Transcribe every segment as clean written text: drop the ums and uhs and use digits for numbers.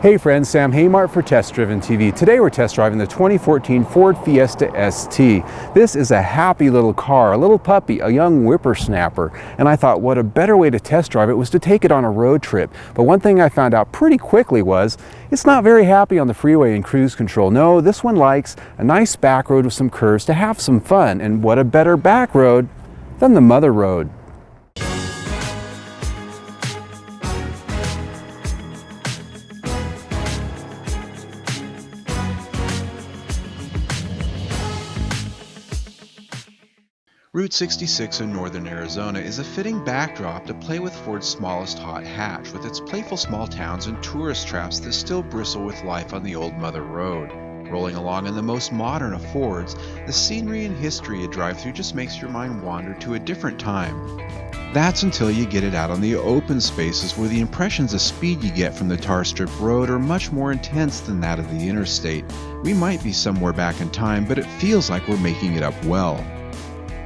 Hey friends, Sam Haymart for Test Driven TV. Today we're test driving the 2014 Ford Fiesta ST. This is a happy little car, a little puppy, a young whippersnapper. And I thought what a better way to test drive it was to take it on a road trip. But one thing I found out pretty quickly was it's not very happy on the freeway and cruise control. No, this one likes a nice back road with some curves to have some fun. And what a better back road than the mother road. Route 66 in northern Arizona is a fitting backdrop to play with Ford's smallest hot hatch, with its playful small towns and tourist traps that still bristle with life on the old Mother Road. Rolling along in the most modern of Fords, the scenery and history you drive through just makes your mind wander to a different time. That's until you get it out on the open spaces where the impressions of speed you get from the tar-stripped road are much more intense than that of the interstate. We might be somewhere back in time, but it feels like we're making it up well.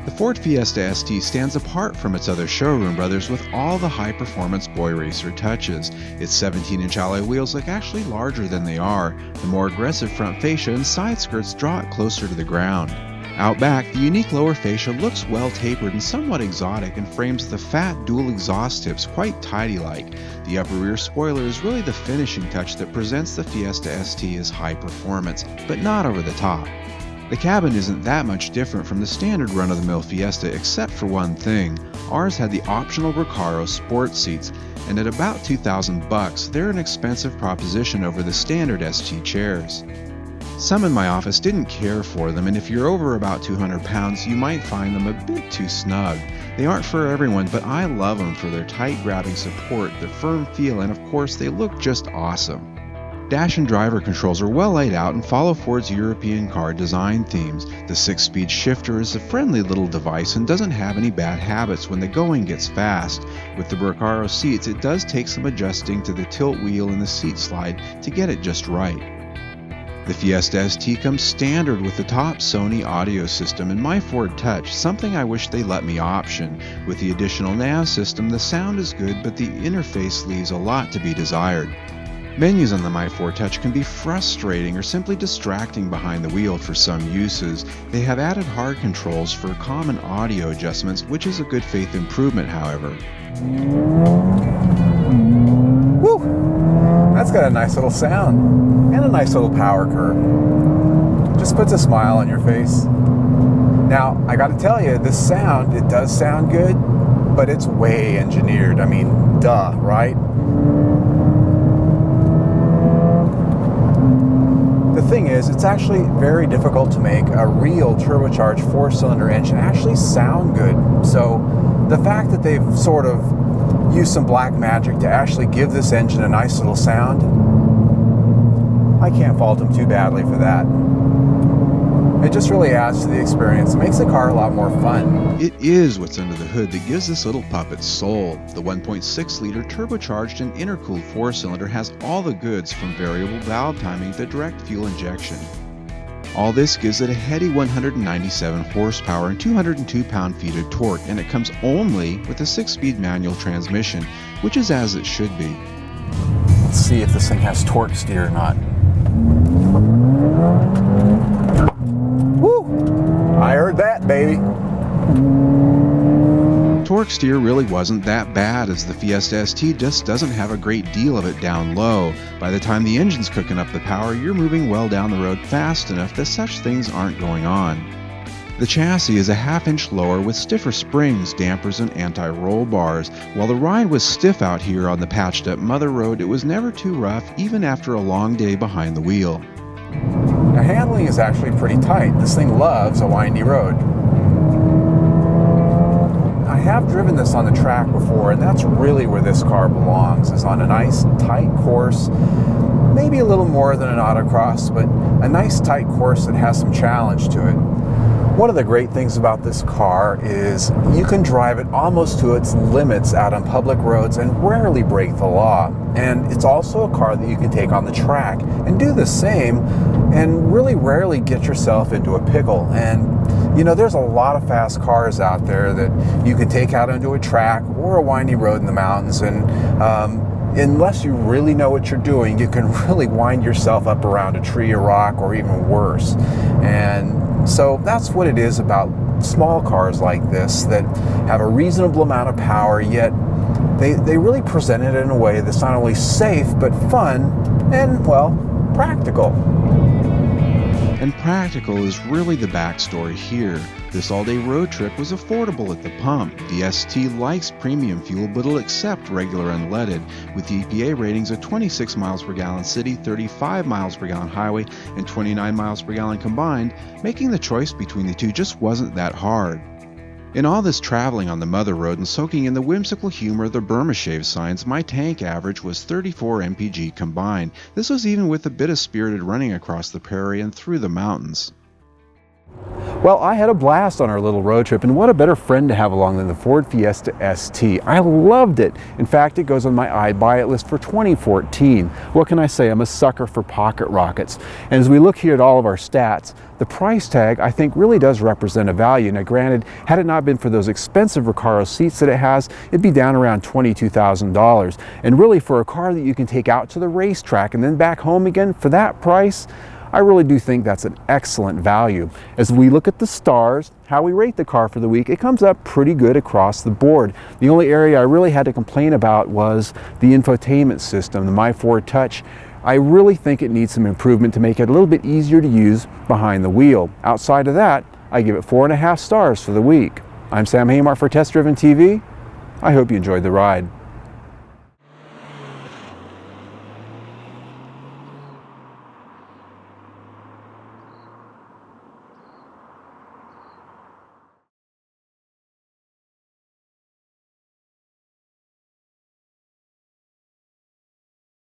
The Ford Fiesta ST stands apart from its other showroom brothers with all the high-performance boy racer touches. Its 17-inch alloy wheels look actually larger than they are. The more aggressive front fascia and side skirts draw it closer to the ground. Out back, the unique lower fascia looks well tapered and somewhat exotic and frames the fat dual exhaust tips quite tidy-like. The upper rear spoiler is really the finishing touch that presents the Fiesta ST as high performance, but not over the top. The cabin isn't that much different from the standard run-of-the-mill Fiesta except for one thing. Ours had the optional Recaro sports seats, and at about $2,000 they're an expensive proposition over the standard ST chairs. Some in my office didn't care for them, and if you're over about 200 pounds you might find them a bit too snug. They aren't for everyone, but I love them for their tight grabbing support, their firm feel, and of course they look just awesome. Dash and driver controls are well laid out and follow Ford's European car design themes. The 6-speed shifter is a friendly little device and doesn't have any bad habits when the going gets fast. With the Recaro seats, it does take some adjusting to the tilt wheel and the seat slide to get it just right. The Fiesta ST comes standard with the top Sony audio system and My Ford Touch, something I wish they let me option. With the additional nav system, the sound is good, but the interface leaves a lot to be desired. Menus on the My Ford Touch can be frustrating or simply distracting behind the wheel for some uses. They have added hard controls for common audio adjustments, which is a good faith improvement, however. Woo! That's got a nice little sound and a nice little power curve. Just puts a smile on your face. Now, I gotta tell you, this sound, it does sound good, but it's way engineered. I mean, duh, right? The thing is, it's actually very difficult to make a real turbocharged 4-cylinder engine actually sound good. So the fact that they've sort of used some black magic to actually give this engine a nice little sound, I can't fault them too badly for that. It just really adds to the experience. It makes the car a lot more fun. It is what's under the hood that gives this little puppet soul. The 1.6-liter turbocharged and intercooled 4-cylinder has all the goods from variable valve timing to direct fuel injection. All this gives it a heady 197 horsepower and 202 pound-feet of torque, and it comes only with a 6-speed manual transmission, which is as it should be. Let's see if this thing has torque steer or not. I heard that, baby. Torque steer really wasn't that bad, as the Fiesta ST just doesn't have a great deal of it down low. By the time the engine's cooking up the power, you're moving well down the road fast enough that such things aren't going on. The chassis is a half-inch lower with stiffer springs, dampers, and anti-roll bars. While the ride was stiff out here on the patched-up Mother Road, it was never too rough, even after a long day behind the wheel. Now, handling is actually pretty tight. This thing loves a windy road. I have driven this on the track before, and that's really where this car belongs, is on a nice tight course, maybe a little more than an autocross, but a nice tight course that has some challenge to it. One of the great things about this car is you can drive it almost to its limits out on public roads and rarely break the law. And it's also a car that you can take on the track and do the same and really rarely get yourself into a pickle. And you know, there's a lot of fast cars out there that you can take out onto a track or a windy road in the mountains and unless you really know what you're doing, you can really wind yourself up around a tree or rock, or even worse. And so that's what it is about small cars like this that have a reasonable amount of power, yet they really present it in a way that's not only safe, but fun and, well, practical. And practical is really the backstory here. This all-day road trip was affordable at the pump. The ST likes premium fuel, but it'll accept regular unleaded, with the EPA ratings of 26 miles per gallon city, 35 miles per gallon highway, and 29 miles per gallon combined. Making the choice between the two just wasn't that hard. In all this traveling on the Mother Road and soaking in the whimsical humor of the Burma Shave signs, my tank average was 34 mpg combined. This was even with a bit of spirited running across the prairie and through the mountains. Well, I had a blast on our little road trip, and what a better friend to have along than the Ford Fiesta ST. I loved it. In fact, it goes on my I'd buy it list for 2014. What can I say? I'm a sucker for pocket rockets. And as we look here at all of our stats, the price tag, I think, really does represent a value. Now, granted, had it not been for those expensive Recaro seats that it has, it'd be down around $22,000. And really, for a car that you can take out to the racetrack and then back home again for that price, I really do think that's an excellent value. As we look at the stars, how we rate the car for the week, it comes up pretty good across the board. The only area I really had to complain about was the infotainment system, the My Ford Touch. I really think it needs some improvement to make it a little bit easier to use behind the wheel. Outside of that, I give it 4.5 stars for the week. I'm Sam Haymart for Test Driven TV. I hope you enjoyed the ride.